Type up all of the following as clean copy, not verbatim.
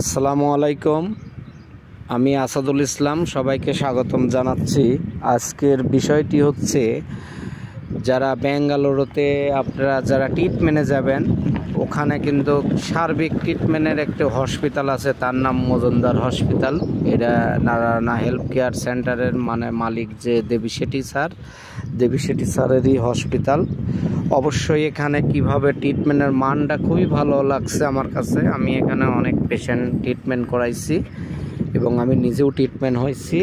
আসসালামু আলাইকুম। আমি আসাদুল ইসলাম, সবাইকে স্বাগতম জানাচ্ছি। আজকের বিষয়টি হচ্ছে, যারা বেঙ্গালুরুতে আপনারা যারা ট্রিটমেন্টে যাবেন, ওখানে কিন্তু সার্বিক ট্রিটমেন্টের একটি হসপিটাল আছে, তার নাম মজুমদার হসপিটাল। এটা নারায়ণা হেলথ কেয়ার সেন্টারের মালিক যে দেবী শেঠি স্যারেরই হসপিটাল। অবশ্যই এখানে কিভাবে ট্রিটমেন্টের মানটা খুবই ভালো লাগছে আমার কাছে। আমি এখানে অনেক পেশেন্ট ট্রিটমেন্ট করাইছি এবং আমি নিজেও ট্রিটমেন্ট হয়েছি।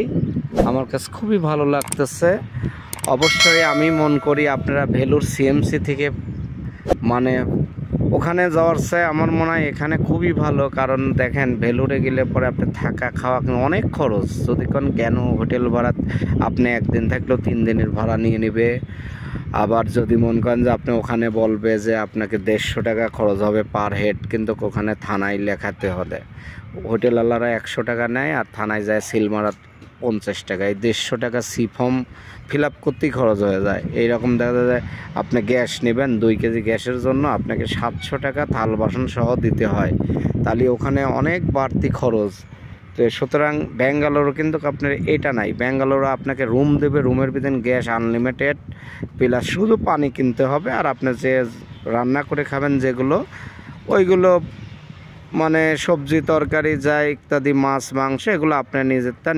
আমার কাছে খুবই ভালো লাগতেছে। অবশ্যই আমি মনে করি আপনারা ভেলুর সিএমসি থেকে ওখানে যাওয়ার চাই আমার মনে হয় এখানে খুবই ভালো। কারণ দেখেন, ভেলুরে গেলে পরে আপনি থাকা খাওয়া অনেক খরচ। যদি কোন কেন হোটেল ভাড়া আপনি একদিন থাকলেও 3 দিনের ভাড়া নিয়ে নেবে। আবার যদি মনে করেন যে আপনি ওখানে বলবে যে আপনাকে 150 টাকা খরচ হবে পার হেড, কিন্তু ওখানে থানায় লেখাতে হলে হোটেলওয়ালারা 100 টাকা নেয়, আর থানায় যায় সিলমারা 50 টাকায়। 150 টাকা সি ফর্ম ফিল আপ করতেই খরচ হয়ে যায়। এইরকম দেখা যায় আপনি গ্যাস নেবেন, 2 কেজি গ্যাসের জন্য আপনাকে 700 টাকা থাল বাসন সহ দিতে হয়। তাহলে ওখানে অনেক বাড়তি খরচ। তো সুতরাং বেঙ্গালুরু কিন্তু আপনার এটা নাই। বেঙ্গালুরু আপনাকে রুম দেবে, রুমের ভিতরে গ্যাস আনলিমিটেড, প্লাস শুধু পানি কিনতে হবে। আর আপনি যে রান্না করে খাবেন যেগুলো, ওইগুলো সবজি তরকারি যা ইত্যাদি মাছ মাংস, এগুলো আপনার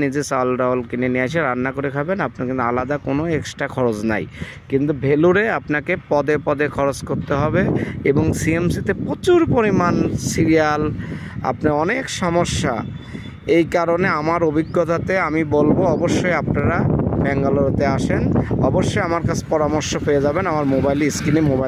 নিজে চাল ডাউল কিনে নিয়ে এসে রান্না করে খাবেন। আপনার কিন্তু আলাদা কোনো এক্সট্রা খরচ নাই। কিন্তু ভেলুরে আপনাকে পদে পদে খরচ করতে হবে, এবং সিএমসিতে প্রচুর পরিমাণ সিরিয়াল, আপনার অনেক সমস্যা। এই কারণে আমার অভিজ্ঞতাতে আমি বলবো, অবশ্যই আপনারা বেঙ্গালুরুতে আসেন। অবশ্যই আমার কাছে পরামর্শ পেয়ে যাবেন। আমার স্ক্রিনে মোবাইল